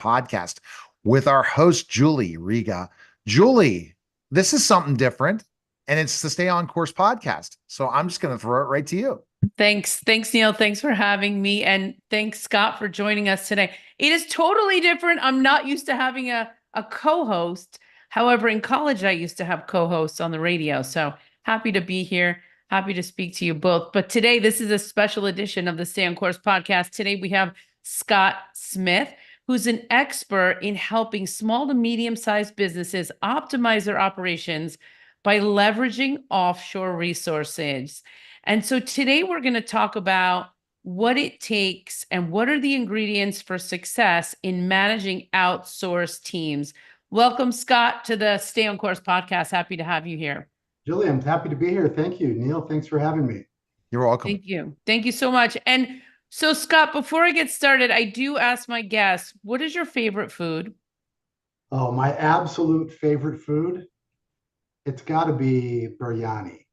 podcast with our host, Julie Riga. Julie, this is something different, and it's the Stay on Course podcast. So I'm just going to throw it right to you. Thanks. Thanks, Neil. Thanks for having me. And thanks, Scott, for joining us today. It is totally different. I'm not used to having a co-host. However, in college, I used to have co-hosts on the radio. So happy to be here. Happy to speak to you both. But today, this is a special edition of the Stay on Course podcast. Today, we have Scott Smith, who's an expert in helping small to medium-sized businesses optimize their operations by leveraging offshore resources. And so today we're going to talk about what it takes and what are the ingredients for success in managing outsourced teams. Welcome, Scott, to the Stay on Course podcast. Happy to have you here. Julie, I'm happy to be here. Thank you. Neil, thanks for having me. You're welcome. Thank you. Thank you so much. And so, Scott, before I get started, I do ask my guests, what is your favorite food? Oh, my absolute favorite food? It's got to be biryani.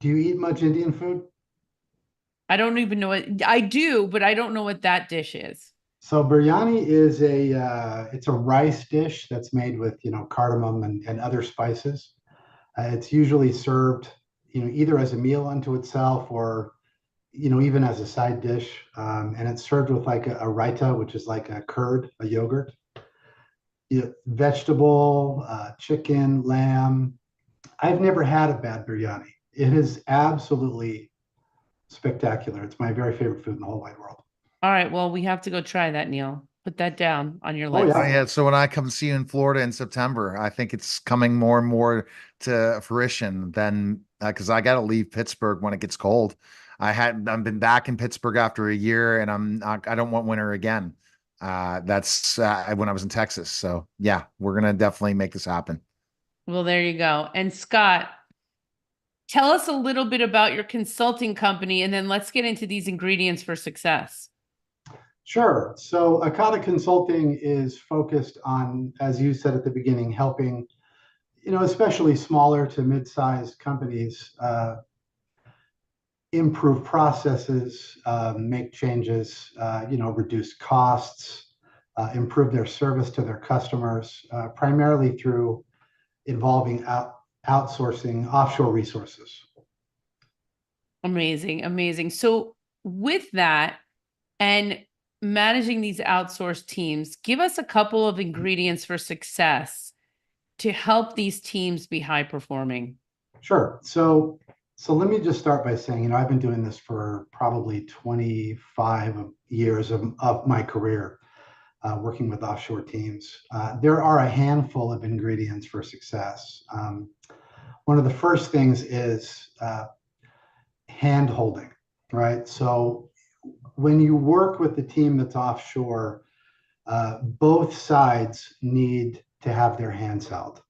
Do you eat much Indian food? I don't even know what I do, but I don't know what that dish is. So biryani is it's a rice dish that's made with, cardamom and other spices. It's usually served, either as a meal unto itself or, even as a side dish. And it's served with like a raita, which is like a curd, a yogurt. Vegetable, chicken, lamb. I've never had a bad biryani. It is absolutely spectacular. It's my very favorite food in the whole wide world. All right. Well, we have to go try that, Neil. Put that down on your Oh, list. Oh, yeah. So when I come see you in Florida in September, I think it's coming more and more to fruition than because I got to leave Pittsburgh when it gets cold. I've been back in Pittsburgh after a year, and I don't want winter again. That's when I was in Texas. So yeah, we're gonna definitely make this happen. Well, there you go. And Scott, tell us a little bit about your consulting company, and then let's get into these ingredients for success. Sure. So Akata Consulting is focused on, as you said at the beginning, helping, especially smaller to mid-sized companies improve processes, make changes, reduce costs, improve their service to their customers, primarily through involving outsourcing offshore resources. Amazing, amazing. So with that and managing these outsourced teams, give us a couple of ingredients for success to help these teams be high performing. Sure. So let me just start by saying, I've been doing this for probably 25 years of my career, working with offshore teams. There are a handful of ingredients for success. One of the first things is hand holding, right? So when you work with the team that's offshore, both sides need to have their hands held.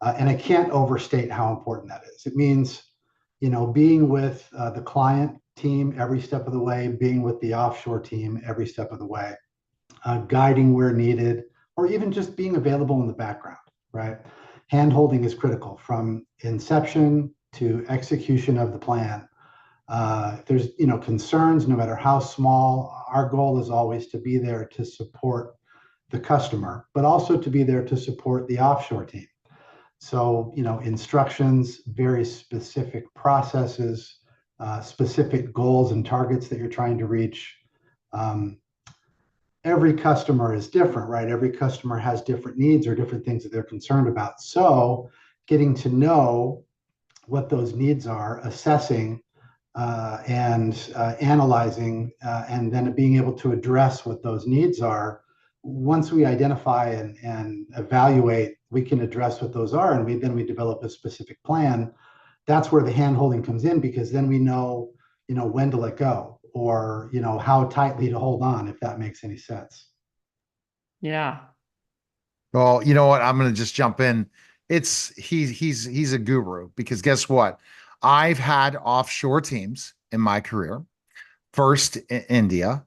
And I can't overstate how important that is. It means, being with the client team every step of the way, being with the offshore team every step of the way, guiding where needed, or even just being available in the background, right? Hand holding is critical from inception to execution of the plan. If there's concerns, no matter how small, our goal is always to be there to support the customer, but also to be there to support the offshore team. So, instructions, very specific processes, specific goals and targets that you're trying to reach. Every customer is different, right? Every customer has different needs or different things that they're concerned about. So getting to know what those needs are, assessing and analyzing, and then being able to address what those needs are. Once we identify and evaluate, we can address what those are, and then we develop a specific plan. That's where the hand-holding comes in, because then we know, when to let go, or how tightly to hold on, if that makes any sense. Yeah. Well, you know what? I'm gonna just jump in. He's a guru because guess what? I've had offshore teams in my career. First India,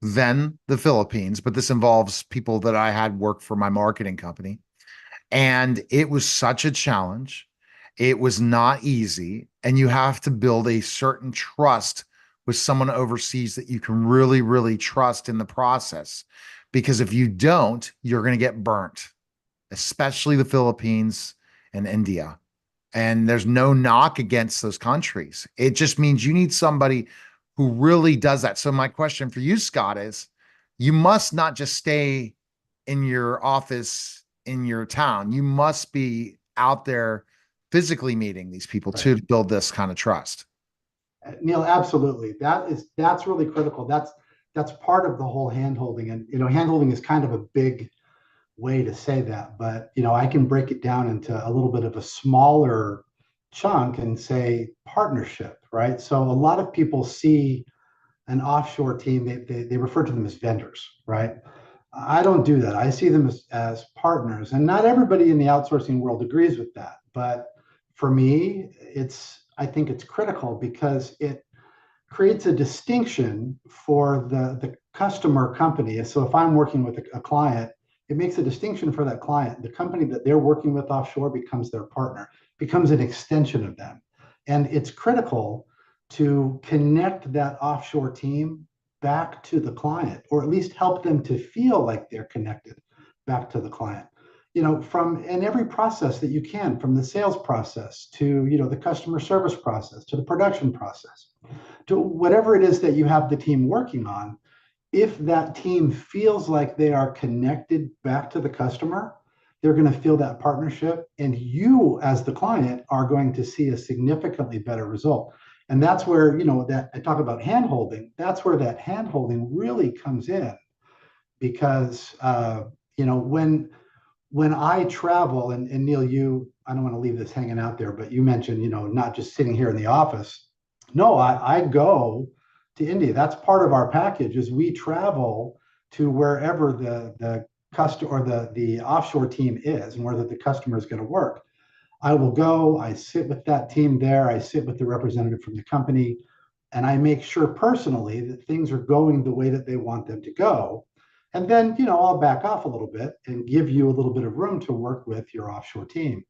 then the Philippines, but this involves people that I had work for my marketing company. And it was such a challenge. It was not easy. And you have to build a certain trust with someone overseas that you can really, really trust in the process. because if you don't, you're going to get burnt, especially the Philippines and India. And there's no knock against those countries. It just means you need somebody who really does that. So my question for you, Scott, is you must not just stay in your office in your town. You must be out there physically meeting these people Right. to build this kind of trust. Neil, absolutely. That's really critical. That's part of the whole hand-holding. And hand-holding is kind of a big way to say that, but I can break it down into a little bit of a smaller chunk and say partnership, right? So a lot of people see an offshore team, they refer to them as vendors, right? I don't do that. I see them as partners, and not everybody in the outsourcing world agrees with that. But for me, I think it's critical because it creates a distinction for the customer company. So if I'm working with a client, it makes a distinction for that client. The company that they're working with offshore becomes their partner, becomes an extension of them. And it's critical to connect that offshore team back to the client, or at least help them to feel like they're connected back to the client. From in every process that you can, from the sales process to the customer service process to the production process to whatever it is that you have the team working on. If that team feels like they are connected back to the customer, they're going to feel that partnership, and you as the client are going to see a significantly better result. And that's where that I talk about hand holding. That's where that hand holding really comes in, because when I travel, and Neil, I don't want to leave this hanging out there, but you mentioned not just sitting here in the office. No, I go to India. That's part of our package. Is we travel to wherever the customer or the offshore team is, and where the customer is going to work. I will go. I sit with that team there. I sit with the representative from the company, and I make sure personally that things are going the way that they want them to go. And then I'll back off a little bit and give you a little bit of room to work with your offshore team.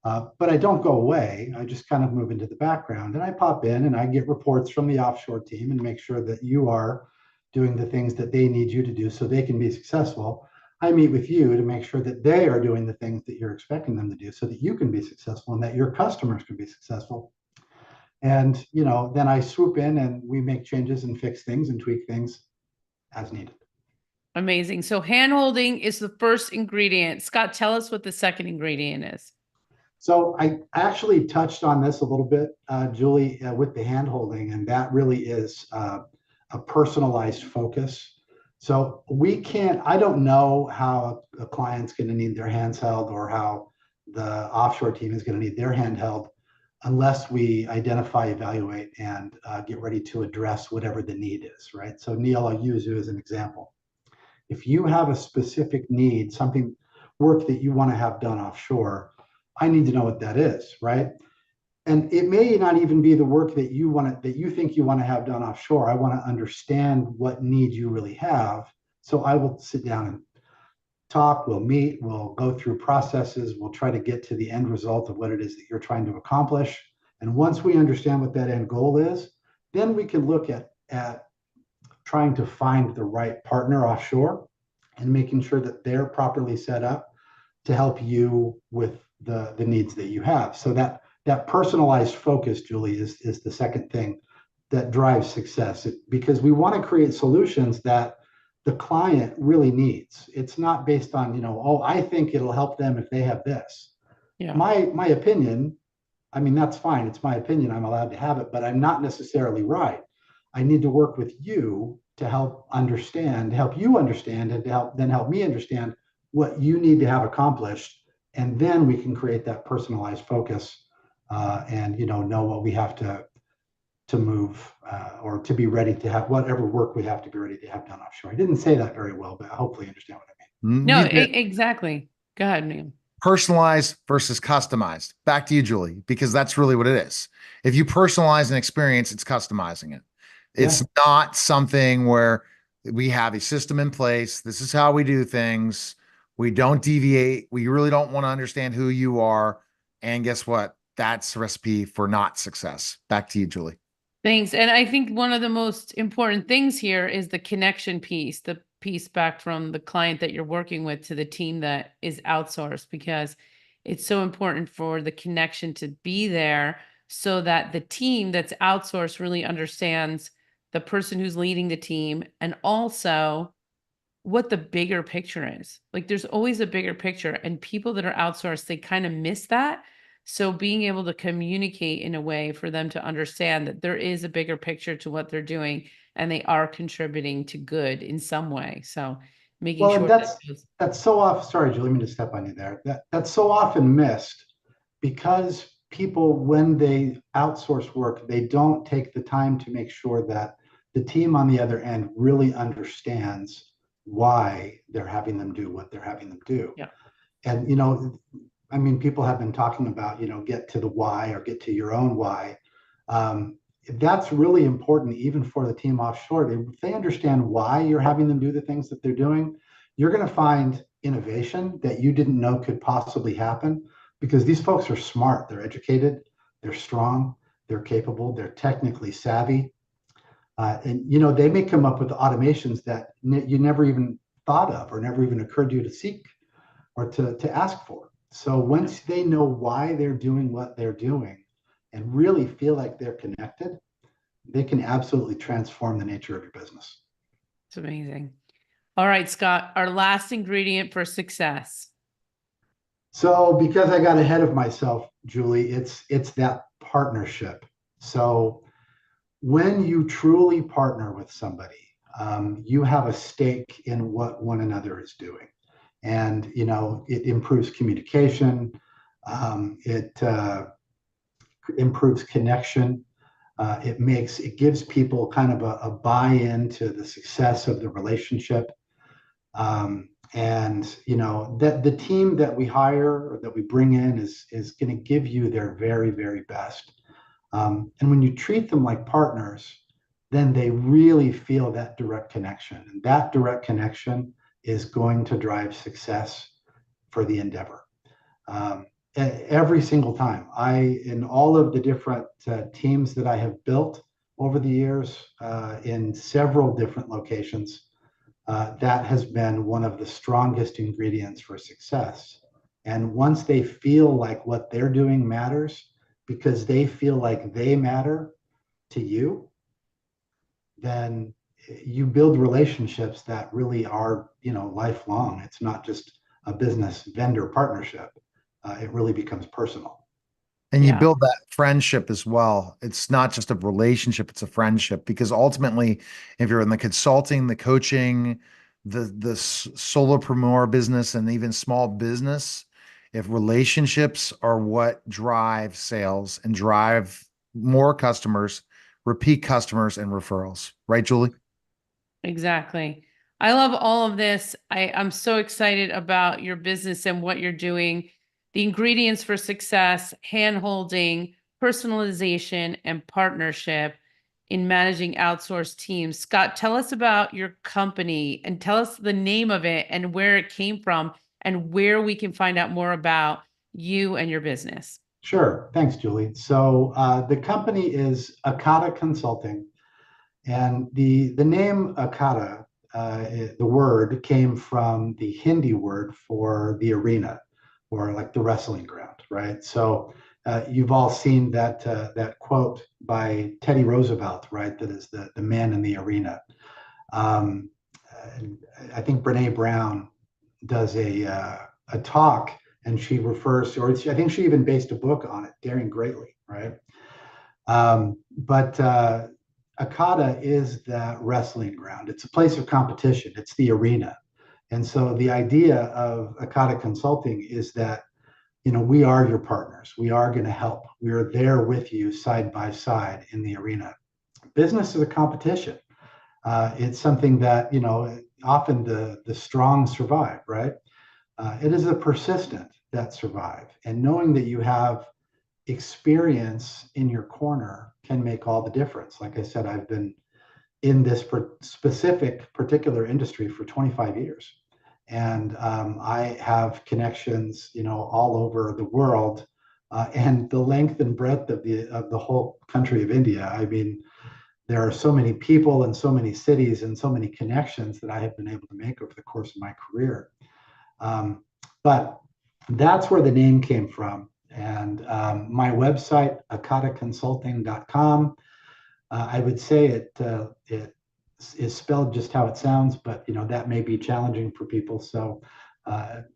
But I don't go away. I just kind of move into the background, and I pop in and I get reports from the offshore team and make sure that you are doing the things that they need you to do so they can be successful. I meet with you to make sure that they are doing the things that you're expecting them to do so that you can be successful and that your customers can be successful. And then I swoop in and we make changes and fix things and tweak things as needed. Amazing. So hand-holding is the first ingredient. Scott, tell us what the second ingredient is. So I actually touched on this a little bit, Julie, with the hand-holding, and that really is a personalized focus. So I don't know how a client's going to need their hands held or how the offshore team is going to need their hand held unless we identify, evaluate, and get ready to address whatever the need is, right? So Neil, I'll use you as an example. If you have a specific need, work that you want to have done offshore, I need to know what that is, right? And it may not even be the work that you think you want to have done offshore. I want to understand what need you really have. So I will sit down and talk, we'll meet, we'll go through processes, we'll try to get to the end result of what it is that you're trying to accomplish. And once we understand what that end goal is, then we can look at trying to find the right partner offshore and making sure that they're properly set up to help you with the needs that you have. So that personalized focus, Julie, is the second thing that drives success, because we want to create solutions that the client really needs. It's not based on, I think it'll help them if they have this. Yeah. My opinion, I mean, that's fine. It's my opinion. I'm allowed to have it, but I'm not necessarily right. I need to work with you to help you understand, and to help me understand what you need to have accomplished. And then we can create that personalized focus and know what we have to move or to be ready to have whatever work we have to be ready to have done offshore. I didn't say that very well, but hopefully you understand what I mean. No, exactly. Go ahead, Neil. Personalized versus customized. Back to you, Julie, because that's really what it is. If you personalize an experience, it's customizing it. It's not something where we have a system in place. This is how we do things. We don't deviate. We really don't want to understand who you are. And guess what? That's a recipe for not success. Back to you, Julie. Thanks. And I think one of the most important things here is the connection piece, the piece back from the client that you're working with to the team that is outsourced, because it's so important for the connection to be there so that the team that's outsourced really understands the person who's leading the team, and also what the bigger picture is. Like there's always a bigger picture, and people that are outsourced, they kind of miss that. So being able to communicate in a way for them to understand that there is a bigger picture to what they're doing and they are contributing to good in some way. So making Well, sure and that that's so often, sorry, Julie, let me just step on you there. That's so often missed because people, when they outsource work, they don't take the time to make sure that the team on the other end really understands why they're having them do what they're having them do. Yeah. And, I mean, people have been talking about, get to the why or get to your own why. That's really important, even for the team offshore. If they understand why you're having them do the things that they're doing, you're going to find innovation that you didn't know could possibly happen, because these folks are smart, they're educated, they're strong, they're capable, they're technically savvy. And they may come up with automations that you never even thought of or never even occurred to you to seek or to ask for. So once they know why they're doing what they're doing and really feel like they're connected, they can absolutely transform the nature of your business. it's amazing. All right, Scott, our last ingredient for success. So because I got ahead of myself, Julie, it's that partnership. So when you truly partner with somebody, you have a stake in what one another is doing. And, it improves communication. It improves connection. It gives people kind of a buy-in to the success of the relationship. And that the team that we hire or that we bring in is going to give you their very, very best. And when you treat them like partners, then they really feel that direct connection. And that direct connection is going to drive success for the endeavor. Every single time, in all of the different teams that I have built over the years in several different locations, that has been one of the strongest ingredients for success. And once they feel like what they're doing matters because they feel like they matter to you, then you build relationships that really are, lifelong. It's not just a business vendor partnership. It really becomes personal. And you Yeah. build that friendship as well. It's not just a relationship, it's a friendship. Because ultimately, if you're in the consulting, the coaching, the solopreneur business, and even small business, if relationships are what drive sales and drive more customers, repeat customers, and referrals. Right, Julie? Exactly. I love all of this. I'm so excited about your business and what you're doing. The ingredients for success, hand-holding, personalization, and partnership in managing outsourced teams. Scott, tell us about your company and tell us the name of it and where it came from and where we can find out more about you and your business. Sure. Thanks, Julie. So the company is Akata Consulting. And the name Akata, the word came from the Hindi word for the arena, or like the wrestling ground, right? So you've all seen that quote by Teddy Roosevelt, right? That is the man in the arena. I think Brene Brown does a talk, and she refers to, or I think she even based a book on it, Daring Greatly, right? But Akata is that wrestling ground. It's a place of competition. It's the arena. And so the idea of Akata Consulting is that, we are your partners. We are going to help. We are there with you side by side in the arena. Business is a competition. It's something that, often the strong survive, right? It is the persistent that survive. And knowing that you have experience in your corner can make all the difference. Like I said, I've been in this specific particular industry for 25 years. And I have connections, all over the world, and the length and breadth of the whole country of India. I mean, there are so many people and so many cities and so many connections that I have been able to make over the course of my career. But that's where the name came from. And my website, akataconsulting.com, I would say it is spelled just how it sounds, but that may be challenging for people. So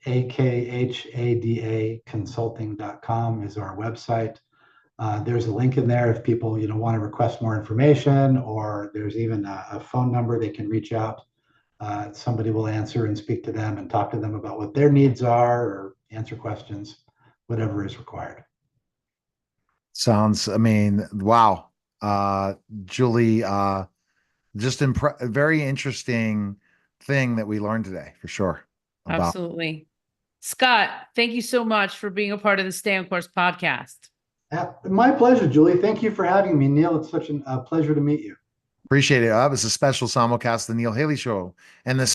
AKHADA consulting.com is our website. There's a link in there if people want to request more information, or there's even a phone number they can reach out. Somebody will answer and speak to them and talk to them about what their needs are or answer questions, whatever is required. Sounds, I mean, wow. Julie, just very interesting thing that we learned today for sure. Absolutely. Scott, thank you so much for being a part of the Stay on Course podcast. My pleasure, Julie. Thank you for having me, Neil. It's such a pleasure to meet you. Appreciate it. It was a special simulcast, the Neil Haley Show, and this